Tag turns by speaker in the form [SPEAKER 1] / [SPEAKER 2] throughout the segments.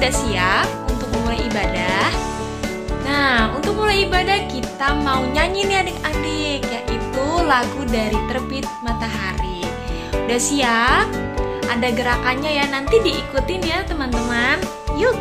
[SPEAKER 1] sudah siap untuk memulai ibadah? Nah, untuk mulai ibadah kita mau nyanyi nih adik-adik, yaitu lagu dari Terbit Matahari. Udah siap? Ada gerakannya ya, nanti diikutin ya teman-teman. Yuk!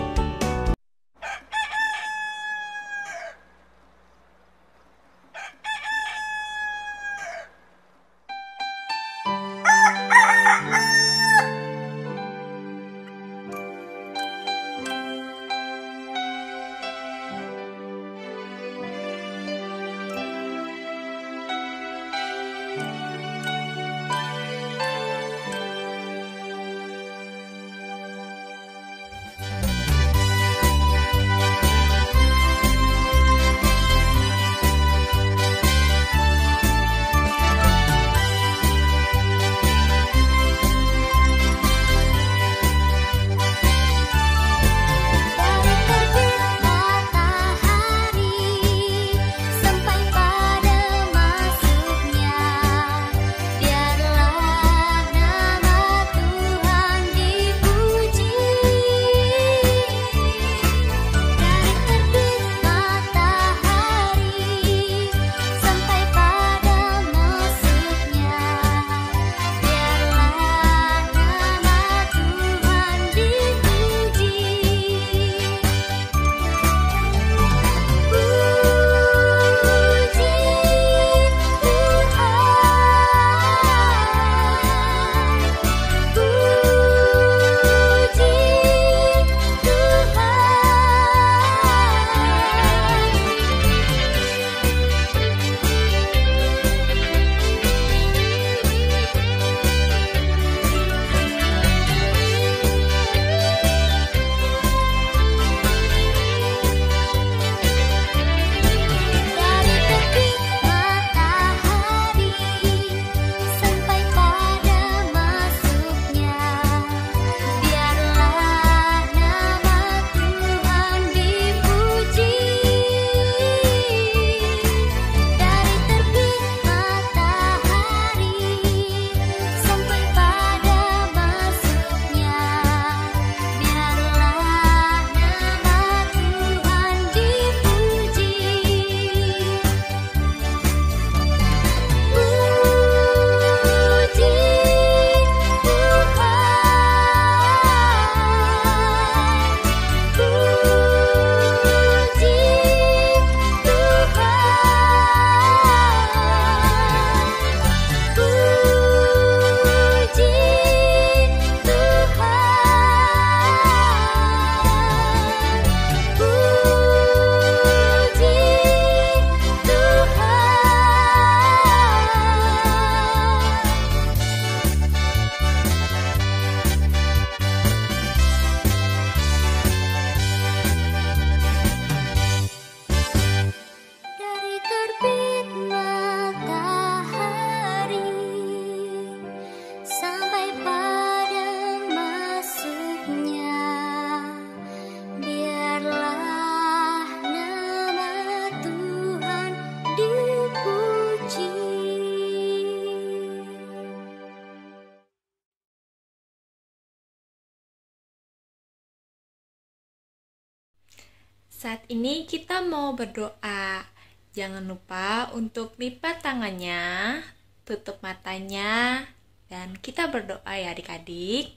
[SPEAKER 1] Saat ini kita mau berdoa. Jangan lupa untuk lipat tangannya, tutup matanya, dan kita berdoa ya adik-adik.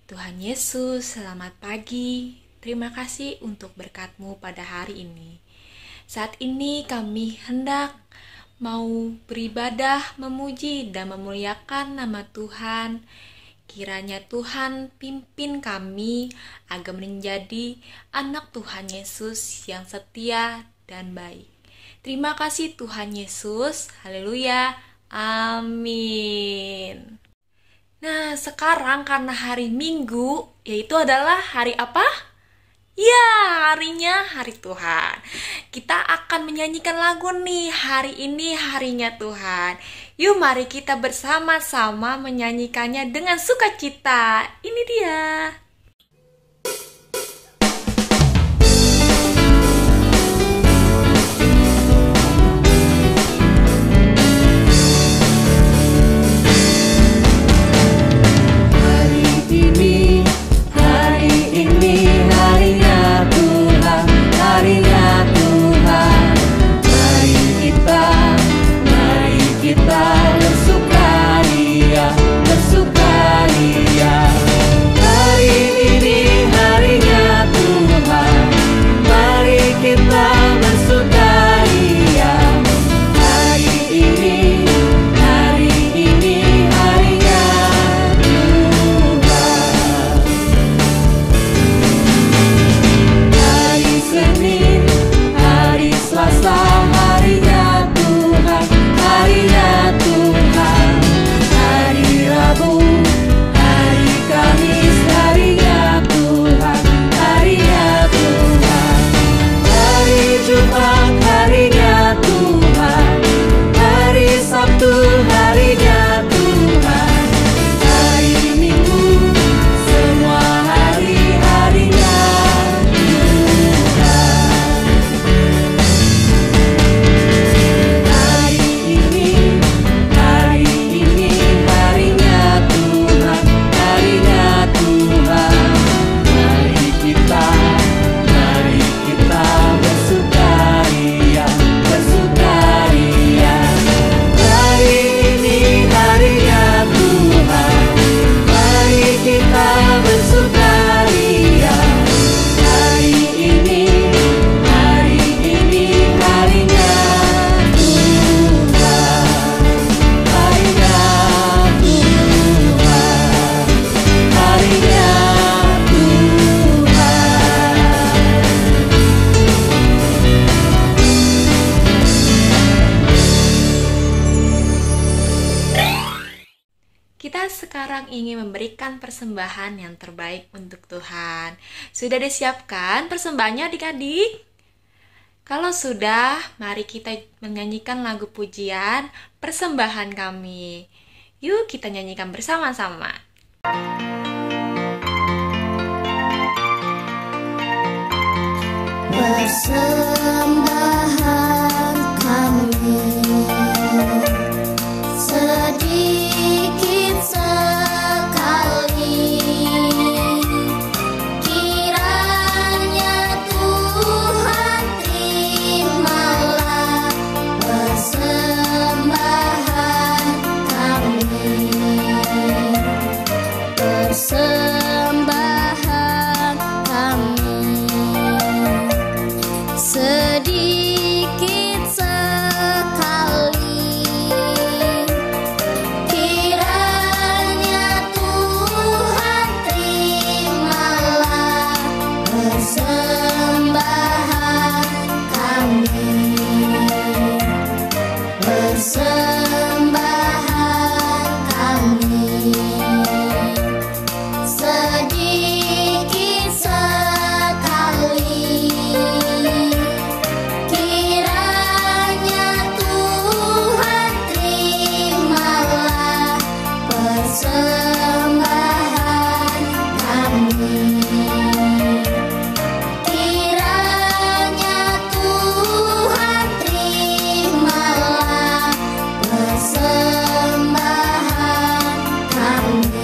[SPEAKER 1] Tuhan Yesus, selamat pagi. Terima kasih untuk berkat-Mu pada hari ini. Saat ini kami hendak mau beribadah, memuji, dan memuliakan nama Tuhan. Kiranya Tuhan pimpin kami agar menjadi anak Tuhan Yesus yang setia dan baik. Terima kasih Tuhan Yesus. Haleluya. Amin. Nah, sekarang karena hari Minggu, yaitu adalah hari apa? Ya, harinya hari Tuhan. Kita akan menyanyikan lagu nih, hari ini harinya Tuhan. Yuk mari kita bersama-sama menyanyikannya dengan sukacita. Ini dia.
[SPEAKER 2] Hari ini
[SPEAKER 1] memberikan persembahan yang terbaik untuk Tuhan. Sudah disiapkan persembahannya adik-adik? Kalau sudah, mari kita menyanyikan lagu pujian persembahan kami. Yuk kita nyanyikan bersama-sama.
[SPEAKER 2] Persembahan kami sedikit sekali, kiranya Tuhan terimalah persembahan kami. Persembahan kami sedikit sekali, kiranya Tuhan terimalah persembahan kami. Persembahan kami sedikit sekali, kiranya Tuhan terimalah persembahan kami. Kiranya Tuhan terimalah persembahan kami.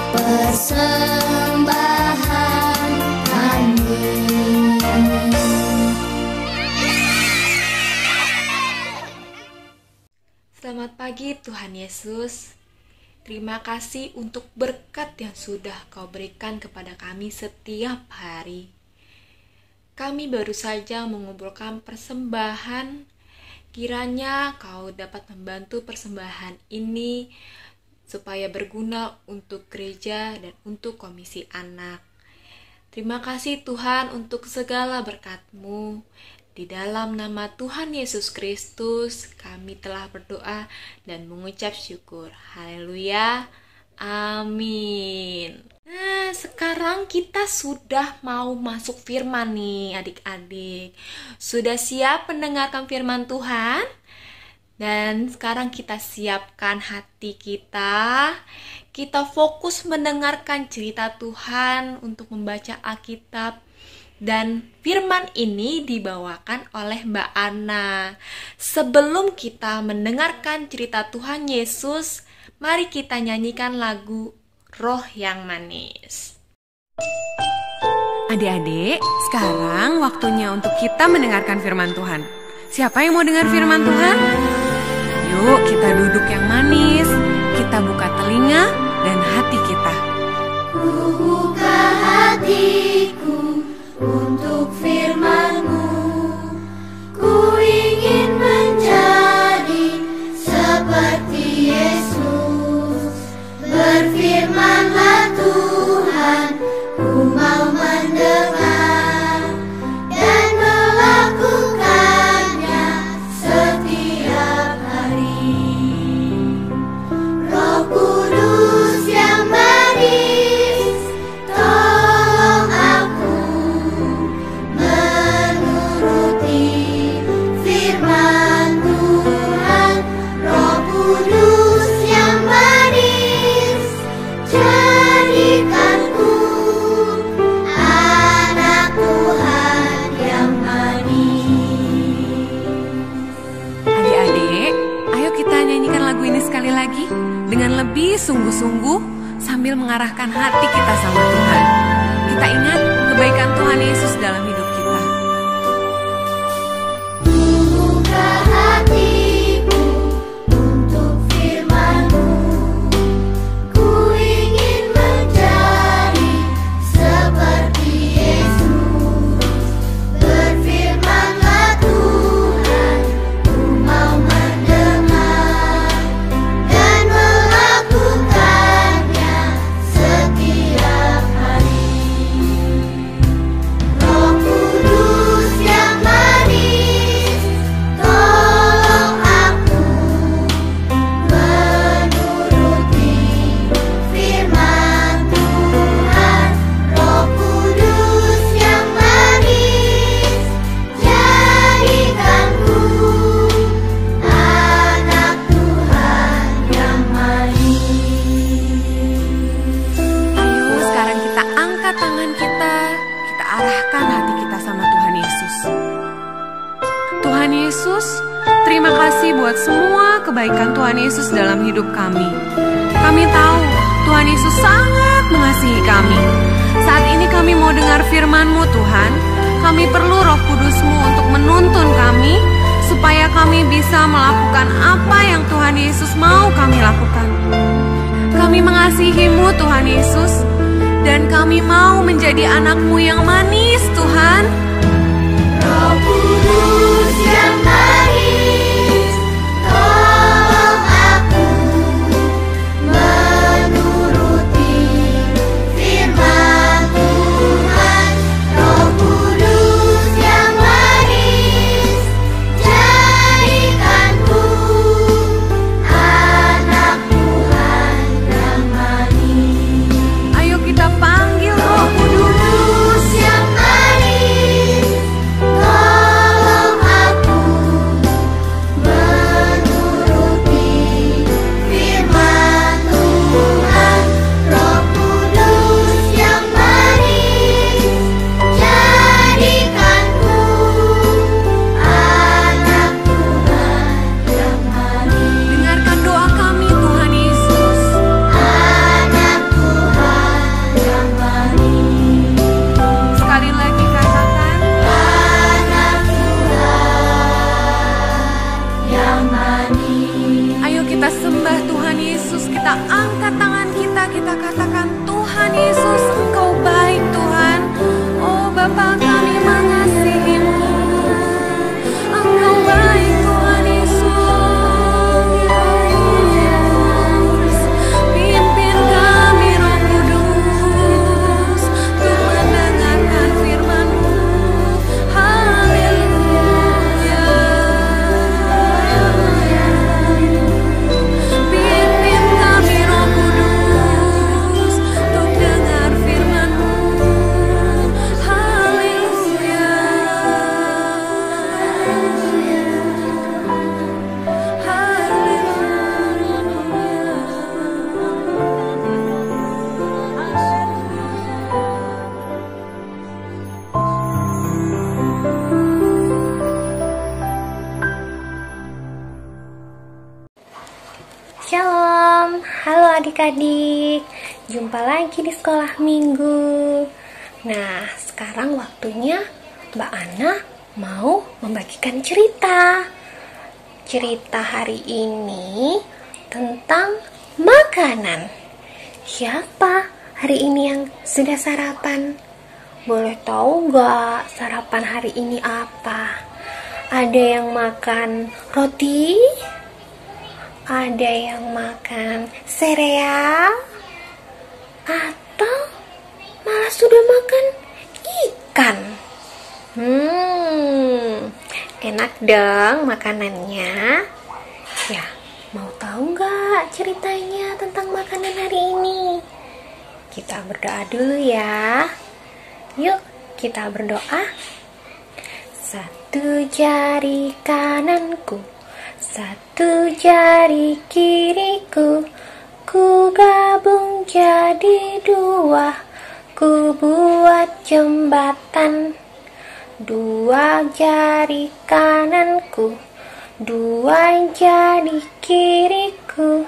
[SPEAKER 2] Persembahan kami.
[SPEAKER 1] Selamat pagi Tuhan Yesus. Terima kasih untuk berkat yang sudah Kau berikan kepada kami setiap hari. Kami baru saja mengumpulkan persembahan. Kiranya Kau dapat membantu persembahan ini supaya berguna untuk gereja dan untuk komisi anak. Terima kasih Tuhan untuk segala berkat-Mu. Di dalam nama Tuhan Yesus Kristus, kami telah berdoa dan mengucap syukur. Haleluya. Amin. Nah, sekarang kita sudah mau masuk firman nih adik-adik. Sudah siap mendengarkan firman Tuhan? Dan sekarang kita siapkan hati kita. Kita fokus mendengarkan cerita Tuhan untuk membaca Alkitab. Dan firman ini dibawakan oleh Mbak Ana. Sebelum kita mendengarkan cerita Tuhan Yesus, mari kita nyanyikan lagu Roh yang Manis.
[SPEAKER 3] Adik-adik, sekarang waktunya untuk kita mendengarkan firman Tuhan. Siapa yang mau dengar firman Tuhan? Yuk kita duduk yang manis, kita buka telinga dan hati kita.
[SPEAKER 2] Ku buka hatiku untuk firman-Mu. Ku ingin menjadi seperti Yesus. Berfirmanlah Tuhan, ku mau mendengar dan melakukannya setiap hari. Roh Kudus yang manis, tolong aku menuruti firman Tuhan. Roh Kudus yang manis, jadikanku anak Tuhan yang manis.
[SPEAKER 3] Adik-adik, ayo kita nyanyikan lagu ini sekali lagi dengan lebih sungguh-sungguh sambil mengarahkan hati kita sama Tuhan. Kita ingat kebaikan Tuhan Yesus dalam hidup kita.
[SPEAKER 2] Buka hatiku untuk firman-Mu. Ku ingin menjadi seperti Yesus. Berfirmanlah Tuhan, ku mau mendengar dan melakukannya setiap hari. Roh
[SPEAKER 3] Yesus, terima kasih buat semua kebaikan Tuhan Yesus dalam hidup kami. Kami tahu Tuhan Yesus sangat mengasihi kami. Saat ini kami mau dengar firman-Mu Tuhan. Kami perlu Roh Kudus-Mu untuk menuntun kami, supaya kami bisa melakukan apa yang Tuhan Yesus mau kami lakukan. Kami mengasihi-Mu Tuhan Yesus, dan kami mau menjadi anak-Mu yang manis Tuhan.
[SPEAKER 2] Roh Kudus yang manis, tolong aku menuruti firman Tuhan. Roh Kudus yang manis, jadikanku anak Tuhan yang manis.
[SPEAKER 3] Ayo kita panggil Roh Kudus.
[SPEAKER 2] Kudus yang manis, tolong aku menuruti firman Tuhan. Roh Kudus yang manis, jadikanku anak Tuhan yang manis.
[SPEAKER 3] Dengarkan doa kami Tuhan Yesus.
[SPEAKER 2] Anak Tuhan yang manis.
[SPEAKER 3] Sekali lagi katakan,
[SPEAKER 2] Anak Tuhan yang manis.
[SPEAKER 3] ayo kita sembah Tuhan Yesus. Kita angkat tangan kita, kita katakan, Tuhan Yesus, Engkau baik Tuhan. Oh Bapa, kami mengasihi-Mu. Engkau baik Tuhan Yesus. Pimpin kami Roh Kudus untuk mendengarkan firman-Mu. Haleluya. Pimpin kami Roh Kudus untuk dengar firman-Mu. Haleluya.
[SPEAKER 4] Shalom, halo adik-adik. Jumpa lagi di sekolah minggu. Nah, sekarang waktunya Mbak Ana mau membagikan cerita. Cerita hari ini tentang makanan. Siapa hari ini yang sudah sarapan? Boleh tahu nggak sarapan hari ini apa? Ada yang makan roti? Ada yang makan sereal? Atau malah sudah makan ikan? Enak dong makanannya. Ya, mau tahu nggak ceritanya tentang makanan hari ini? Kita berdoa dulu ya. Yuk, kita berdoa. Satu jari kananku, satu jari kiriku, ku gabung jadi dua, ku buat jembatan. Dua jari kananku, dua jari kiriku,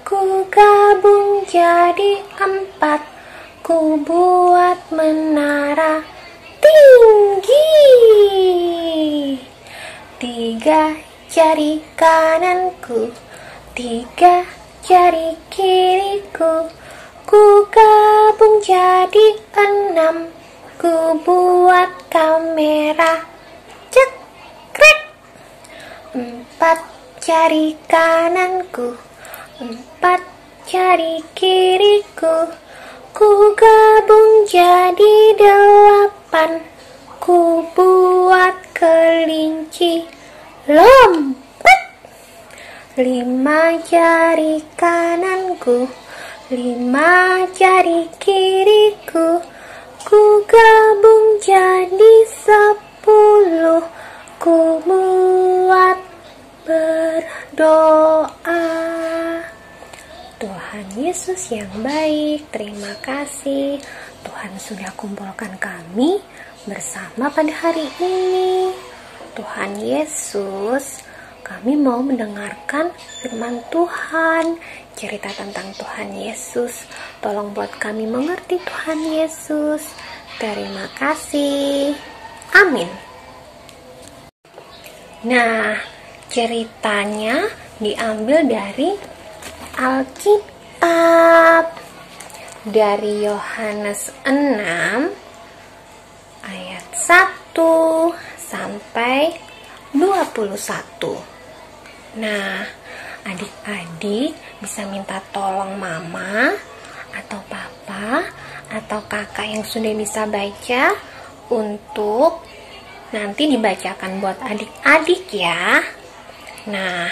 [SPEAKER 4] ku gabung jadi empat, ku buat menara tinggi. Tiga jari kananku, tiga jari kiriku, ku gabung jadi enam, ku buat kamera cekrek. Empat jari kananku, empat jari kiriku, ku gabung jadi delapan, ku buat kelinci lompat. Lima jari kananku, lima jari kiriku, ku gabung jadi 10, ku buat berdoa. Tuhan Yesus yang baik, terima kasih Tuhan sudah kumpulkan kami bersama pada hari ini. Tuhan Yesus, kami mau mendengarkan firman Tuhan, cerita tentang Tuhan Yesus. Tolong buat kami mengerti Tuhan Yesus. Terima kasih. Amin. Nah, ceritanya diambil dari Alkitab, dari Yohanes 6 ayat 1 sampai 21. Nah, adik-adik bisa minta tolong mama atau papa atau kakak yang sudah bisa baca untuk nanti dibacakan buat adik-adik ya. Nah,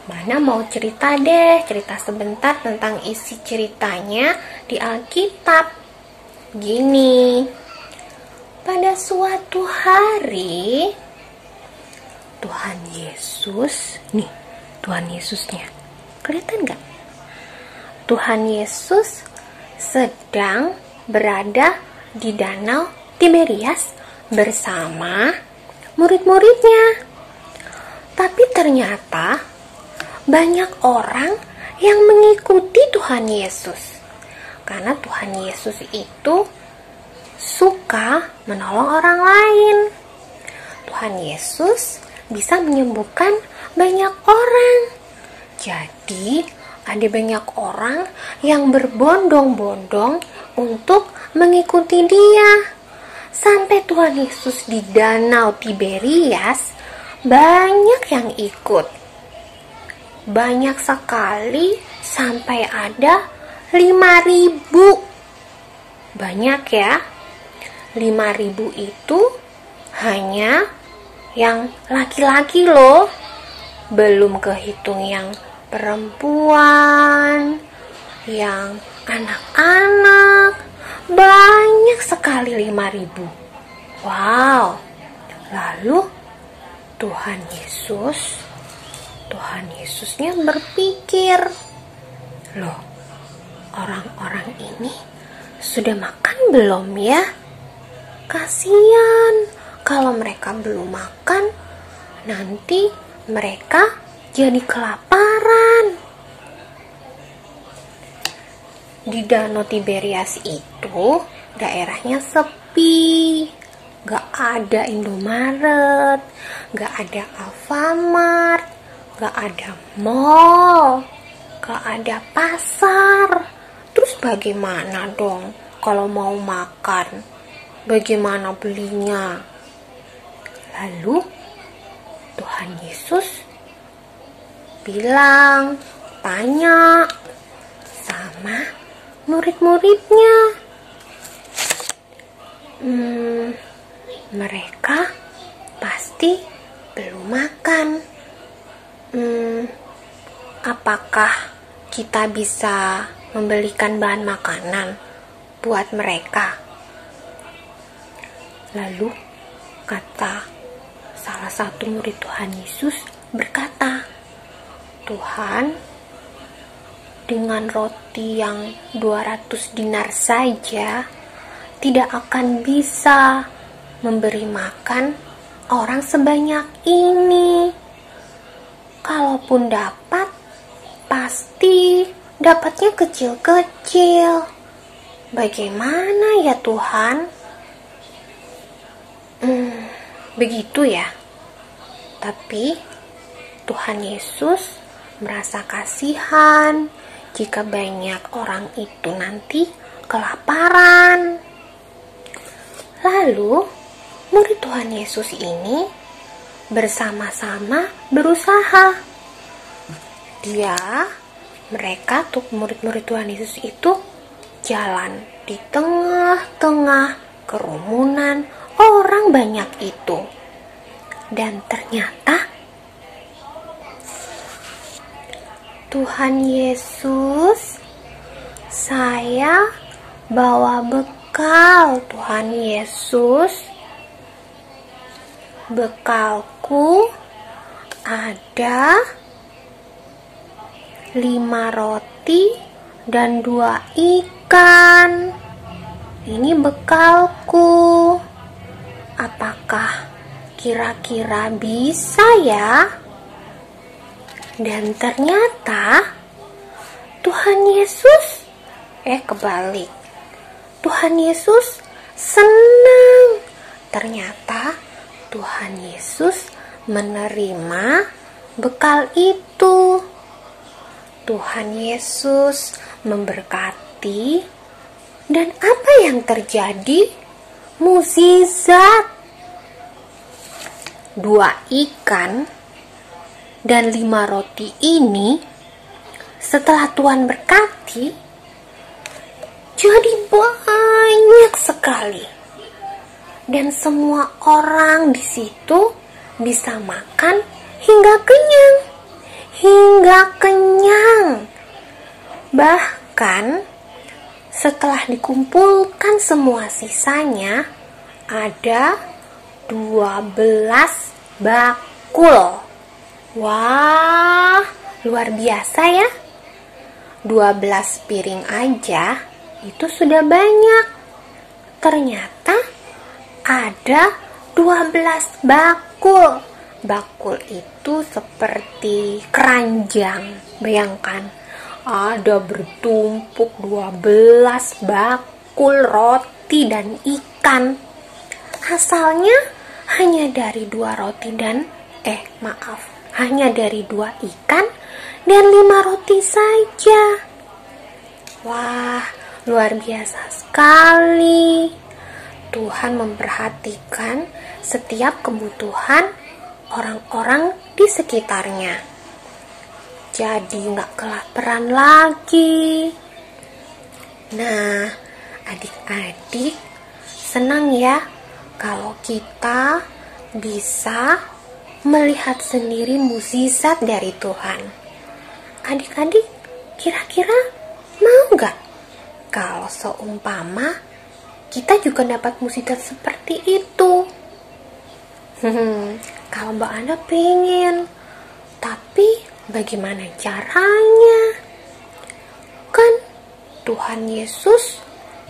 [SPEAKER 4] mana mau cerita deh, cerita sebentar tentang isi ceritanya di Alkitab. Gini, pada suatu hari Tuhan Yesus, nih Tuhan Yesusnya, kelihatan gak? Tuhan Yesus sedang berada di Danau Tiberias bersama murid-muridnya. Tapi ternyata banyak orang yang mengikuti Tuhan Yesus. Karena Tuhan Yesus itu suka menolong orang lain. Tuhan Yesus bisa menyembuhkan banyak orang. Jadi ada banyak orang yang berbondong-bondong untuk mengikuti dia. Sampai Tuhan Yesus di Danau Tiberias, banyak yang ikut. Banyak sekali, sampai ada 5.000. Banyak ya. 5.000 itu hanya yang laki-laki loh. Belum kehitung yang perempuan, yang anak-anak. Banyak sekali 5.000. Wow. Lalu Tuhan Yesusnya berpikir, loh, orang-orang ini sudah makan belum ya? Kasian kalau mereka belum makan, nanti mereka jadi kelaparan. Di Danau Tiberias itu daerahnya sepi, gak ada Indomaret, gak ada Alfamart, gak ada mall, gak ada pasar. Terus bagaimana dong kalau mau makan? Bagaimana belinya? Lalu Tuhan Yesus tanya sama murid-muridnya. Mereka pasti belum makan. Apakah kita bisa membelikan bahan makanan buat mereka? Lalu kata salah satu murid Tuhan Yesus berkata, Tuhan, dengan roti yang 200 dinar saja tidak akan bisa memberi makan orang sebanyak ini. Kalaupun dapat, pasti dapatnya kecil-kecil. Bagaimana ya Tuhan? Begitu ya. Tapi Tuhan Yesus merasa kasihan jika banyak orang itu nanti kelaparan. Lalu murid Tuhan Yesus ini bersama-sama berusaha. Mereka murid-murid Tuhan Yesus itu jalan di tengah-tengah kerumunan orang banyak itu. Dan ternyata Tuhan Yesus, saya bawa bekal. Tuhan Yesus, bekalku ada 5 roti dan 2 ikan. Ini bekalku. Apakah kira-kira bisa ya? Dan ternyata Tuhan Yesus kebalik. Tuhan Yesus senang. Ternyata Tuhan Yesus menerima bekal itu. Tuhan Yesus memberkati. Dan apa yang terjadi? Mukjizat. 2 ikan dan 5 roti ini setelah Tuhan berkati jadi banyak sekali. Dan semua orang di situ bisa makan hingga kenyang. Hingga kenyang. Bahkan setelah dikumpulkan semua sisanya, ada 12 bakul. Wah, luar biasa ya. 12 piring aja itu sudah banyak. Ternyata ada 12 bakul. Bakul itu seperti keranjang. Bayangkan, ada bertumpuk 12 bakul roti dan ikan. Asalnya hanya dari 2 roti dan hanya dari 2 ikan dan 5 roti saja. Wah, luar biasa sekali. Tuhan memperhatikan setiap kebutuhan orang-orang di sekitarnya. Jadi gak kelaparan lagi. Nah, adik-adik senang ya kalau kita bisa melihat sendiri mukjizat dari Tuhan. Adik-adik kira-kira mau gak kalau seumpama kita juga dapat mukjizat seperti itu? Kalau Mbak Ana pengen, tapi bagaimana caranya? Kan Tuhan Yesus,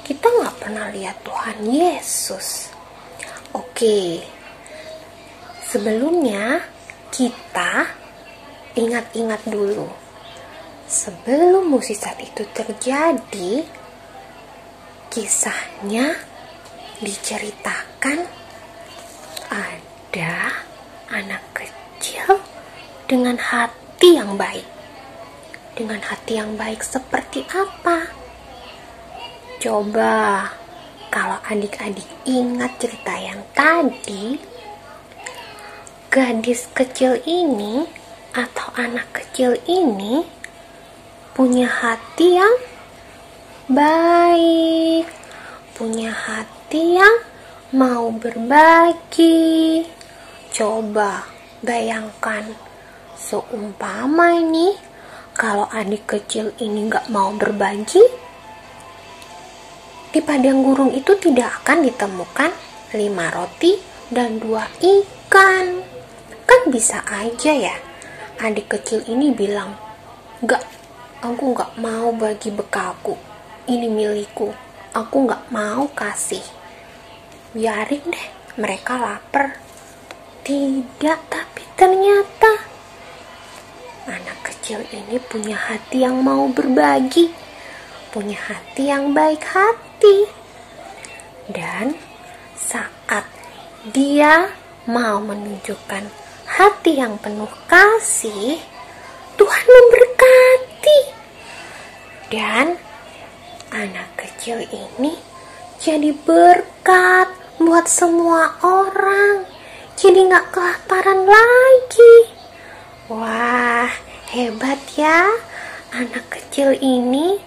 [SPEAKER 4] kita nggak pernah lihat Tuhan Yesus. Oke, sebelumnya kita ingat-ingat dulu. Sebelum mukjizat itu terjadi, kisahnya diceritakan ada anak kecil dengan hati yang baik. Dengan hati yang baik seperti apa? Coba kalau adik-adik ingat cerita yang tadi, gadis kecil ini atau anak kecil ini punya hati yang baik, punya hati yang mau berbagi. Coba bayangkan, seumpama ini kalau adik kecil ini gak mau berbagi, di padang gurung itu tidak akan ditemukan 5 roti dan 2 ikan. Kan bisa aja ya adik kecil ini bilang, aku gak mau bagi bekalku, ini milikku, aku gak mau kasih, biarin deh mereka lapar. Tidak, tapi ternyata anak kecil ini punya hati yang mau berbagi, punya hati yang baik hati. Dan saat dia mau menunjukkan hati yang penuh kasih, Tuhan memberkati. Dan anak kecil ini jadi berkat buat semua orang. Jadi gak kelaparan lagi. Wah, hebat ya anak kecil ini.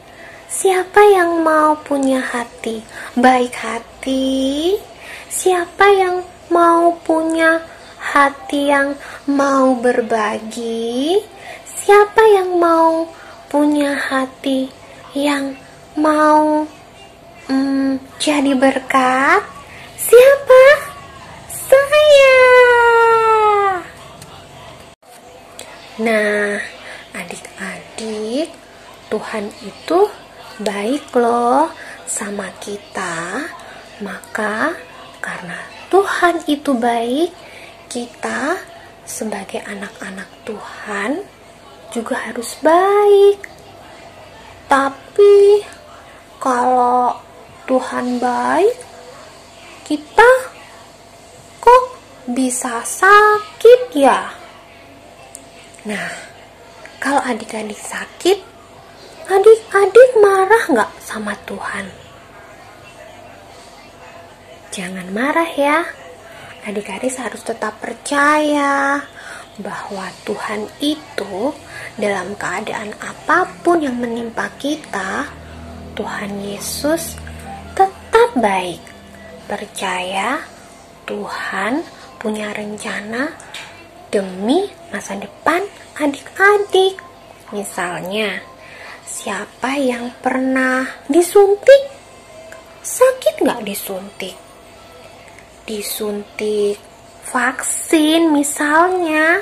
[SPEAKER 4] Siapa yang mau punya hati baik hati? Siapa yang mau punya hati yang mau berbagi? Siapa yang mau punya hati yang mau jadi berkat? Siapa? Saya. Nah, adik-adik, Tuhan itu baik loh sama kita. Maka karena Tuhan itu baik, kita sebagai anak-anak Tuhan juga harus baik. Tapi kalau Tuhan baik, kita kok bisa sakit ya? Nah, kalau adik-adik sakit, adik-adik marah nggak sama Tuhan? Jangan marah ya. Adik-adik harus tetap percaya bahwa Tuhan itu dalam keadaan apapun yang menimpa kita, Tuhan Yesus tetap baik. Percaya Tuhan punya rencana demi masa depan adik-adik. Misalnya, siapa yang pernah disuntik? Sakit nggak disuntik? Disuntik vaksin misalnya.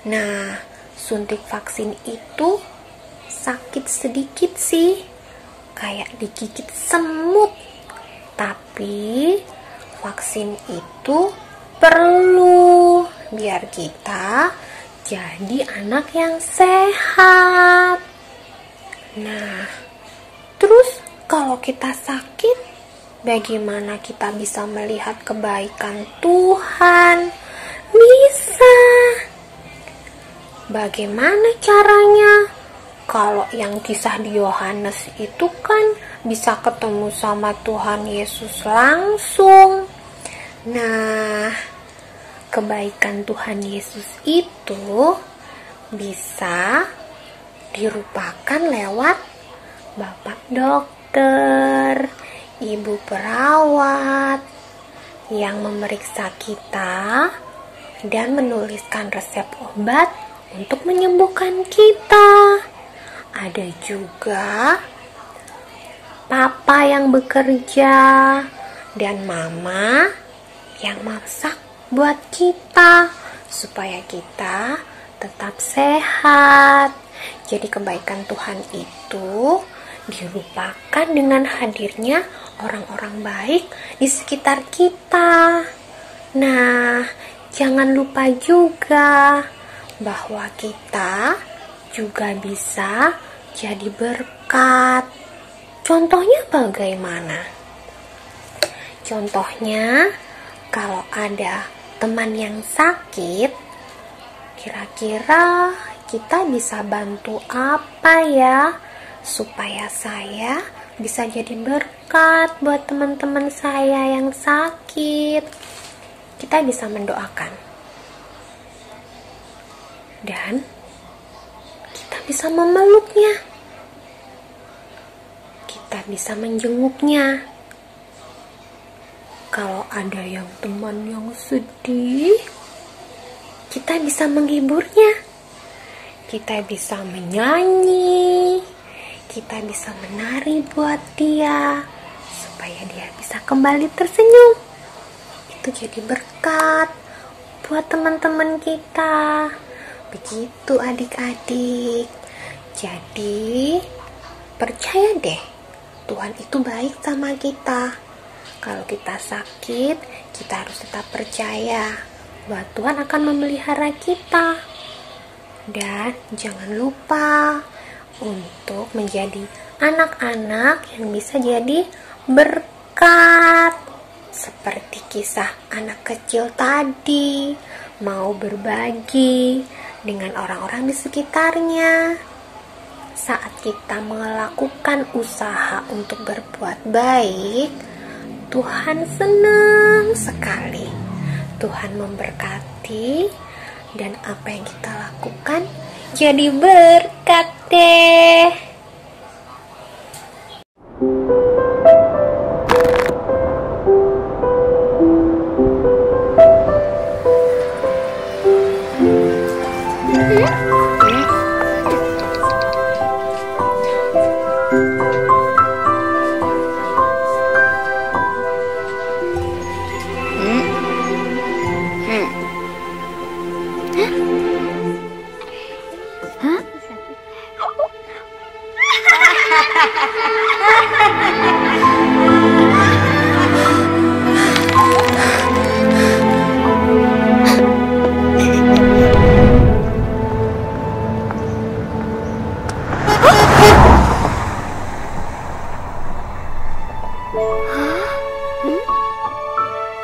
[SPEAKER 4] Nah, suntik vaksin itu sakit sedikit sih, kayak digigit semut. Tapi vaksin itu perlu biar kita jadi anak yang sehat. Nah, terus kalau kita sakit, bagaimana kita bisa melihat kebaikan Tuhan? Bisa. Bagaimana caranya? Kalau yang kisah di Yohanes itu kan bisa ketemu sama Tuhan Yesus langsung. Nah, kebaikan Tuhan Yesus itu bisa dirupakan lewat Bapak dokter, Ibu perawat yang memeriksa kita dan menuliskan resep obat untuk menyembuhkan kita. Ada juga papa yang bekerja dan mama yang masak buat kita supaya kita tetap sehat. Jadi kebaikan Tuhan itu dirupakan dengan hadirnya orang-orang baik di sekitar kita. Nah, jangan lupa juga bahwa kita juga bisa jadi berkat. Contohnya bagaimana? Contohnya, kalau ada teman yang sakit, kira-kira kita bisa bantu apa ya supaya saya bisa jadi berkat buat teman-teman saya yang sakit? Kita bisa mendoakan. Dan kita bisa memeluknya. Kita bisa menjenguknya. Kalau ada yang teman yang sedih, kita bisa menghiburnya. Kita bisa menyanyi. Kita bisa menari buat dia supaya dia bisa kembali tersenyum. Itu jadi berkat buat teman-teman kita. Begitu adik-adik. Jadi percaya deh, Tuhan itu baik sama kita. Kalau kita sakit, kita harus tetap percaya bahwa Tuhan akan memelihara kita. Dan jangan lupa untuk menjadi anak-anak yang bisa jadi berkat. Seperti kisah anak kecil tadi, mau berbagi dengan orang-orang di sekitarnya. Saat kita melakukan usaha untuk berbuat baik, Tuhan senang sekali. Tuhan memberkati, dan apa yang kita lakukan jadi berkat deh.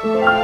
[SPEAKER 5] Hei!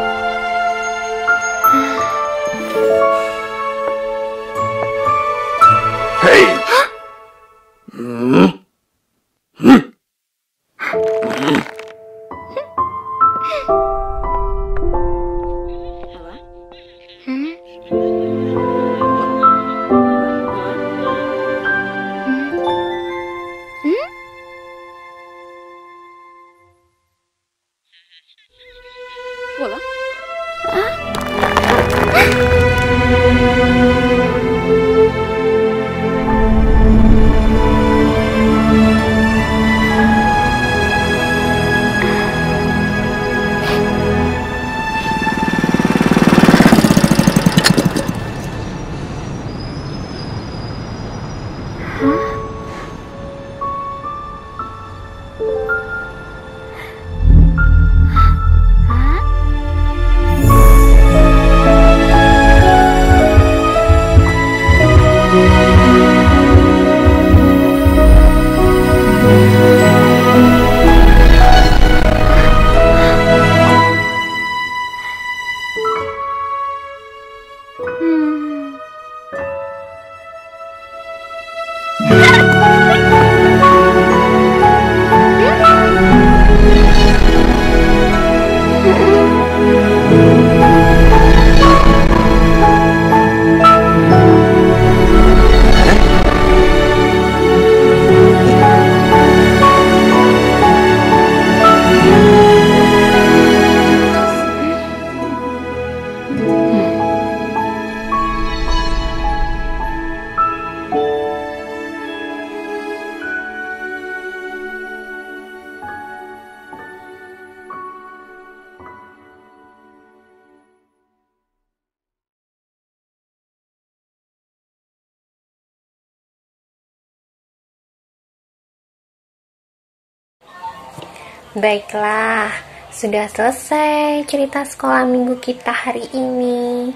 [SPEAKER 4] Baiklah, sudah selesai cerita sekolah minggu kita hari ini.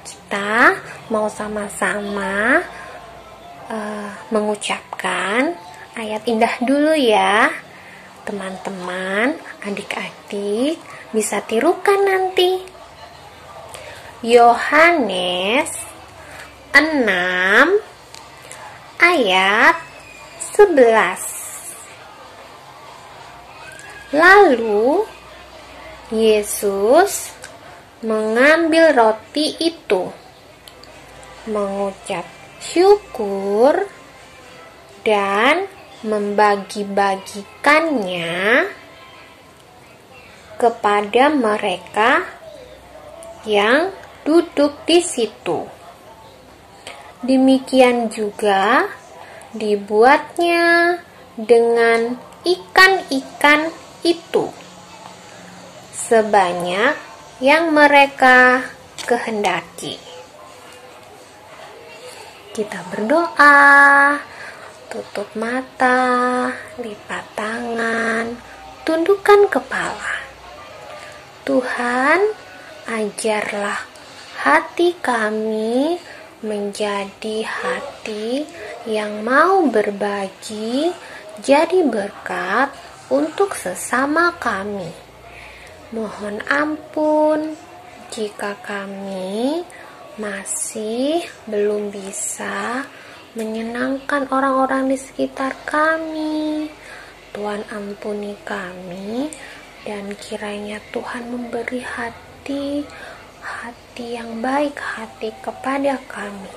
[SPEAKER 4] Kita mau sama-sama mengucapkan ayat indah dulu ya. Teman-teman, adik-adik bisa tirukan nanti. Yohanes 6 ayat 11. Lalu Yesus mengambil roti itu, mengucap syukur, dan membagi-bagikannya kepada mereka yang duduk di situ. Demikian juga dibuatnya dengan ikan-ikan itu sebanyak yang mereka kehendaki. Kita berdoa, tutup mata, lipat tangan, tundukkan kepala. Tuhan, ajarlah hati kami menjadi hati yang mau berbagi, jadi berkat untuk sesama kami. Mohon ampun jika kami masih belum bisa menyenangkan orang-orang di sekitar kami. Tuhan ampuni kami, dan kiranya Tuhan memberi hati yang baik hati kepada kami.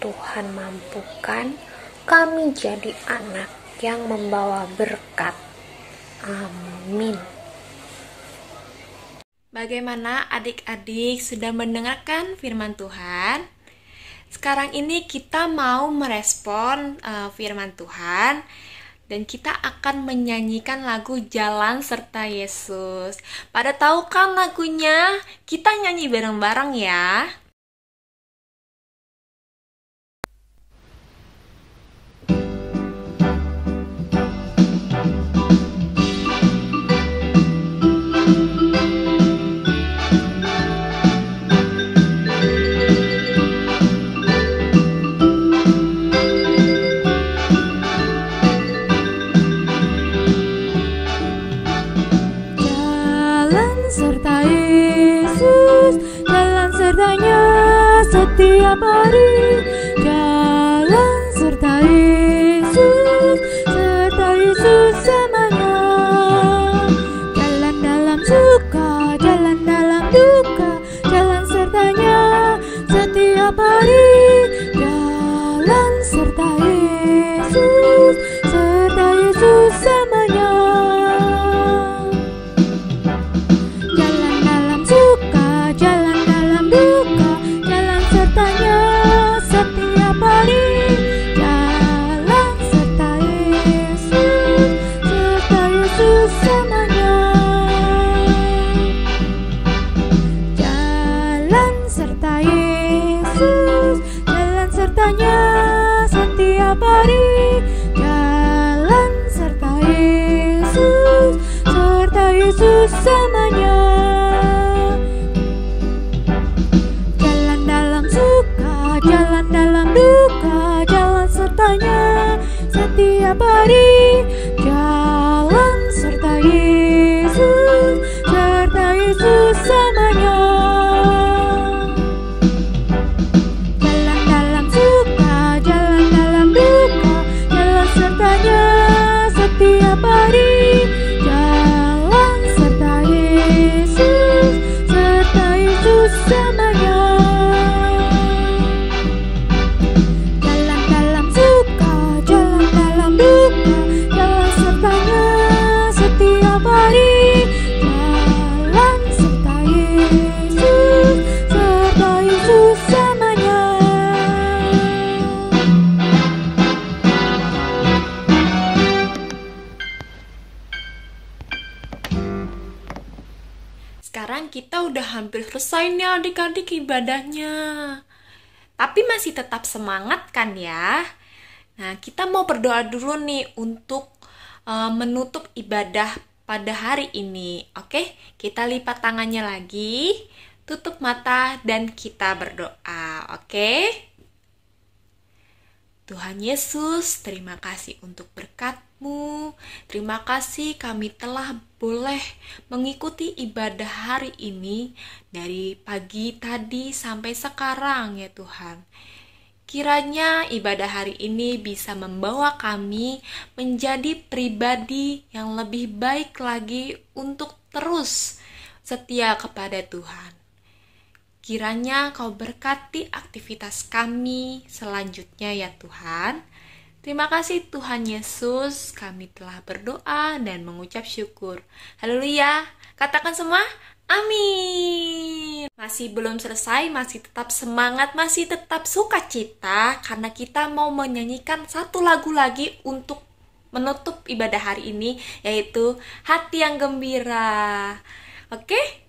[SPEAKER 4] Tuhan mampukan kami jadi anak yang membawa berkat. Amin.
[SPEAKER 1] Bagaimana adik-adik sudah mendengarkan firman Tuhan? Sekarang ini kita mau merespon firman Tuhan, dan kita akan menyanyikan lagu Jalan Serta Yesus. Pada tahu kan lagunya? Kita nyanyi bareng-bareng ya.
[SPEAKER 6] Jalan serta Yesus.
[SPEAKER 5] setiap hari. Jalan serta Yesus, serta Yesus selamanya. Jalan dalam suka, jalan dalam duka, jalan sertanya setiap hari. Jalan serta Yesus, serta Yesus selamanya. Jalan dalam suka, jalan dalam duka, jalan sertanya setiap hari. Jalan serta Yesus, serta Yesus selamanya. Jalan serta Yesus, jalan sertanya setiap hari. Jalan serta Yesus, serta Yesus selamanya. Jalan dalam suka, jalan dalam duka, jalan sertanya setiap hari. Jalan serta Yesus, serta Yesus selamanya. Jalan dalam suka, jalan dalam duka, jalan sertanya setiap hari. Jalan serta Yesus, serta Yesus selamanya. Jalan dalam suka, jalan dalam duka, jalan sertanya setiap hari. Jalan serta Yesus, serta Yesus selamanya.
[SPEAKER 1] Sekarang kita udah hampir selesai nih adik-adik ibadahnya. Tapi masih tetap semangat kan ya? Nah, kita mau berdoa dulu nih untuk menutup ibadah pada hari ini. Oke, kita lipat tangannya lagi, tutup mata dan kita berdoa. Oke? Tuhan Yesus, terima kasih untuk berkat-Mu. Terima kasih kami telah boleh mengikuti ibadah hari ini dari pagi tadi sampai sekarang ya Tuhan. Kiranya ibadah hari ini bisa membawa kami menjadi pribadi yang lebih baik lagi untuk terus setia kepada Tuhan. Kiranya Kau berkati aktivitas kami selanjutnya ya Tuhan. Terima kasih Tuhan Yesus, kami telah berdoa dan mengucap syukur. Haleluya, katakan semua, amin. Masih belum selesai, masih tetap semangat, masih tetap sukacita, karena kita mau menyanyikan satu lagu lagi untuk menutup ibadah hari ini, yaitu Hati yang Gembira. Oke?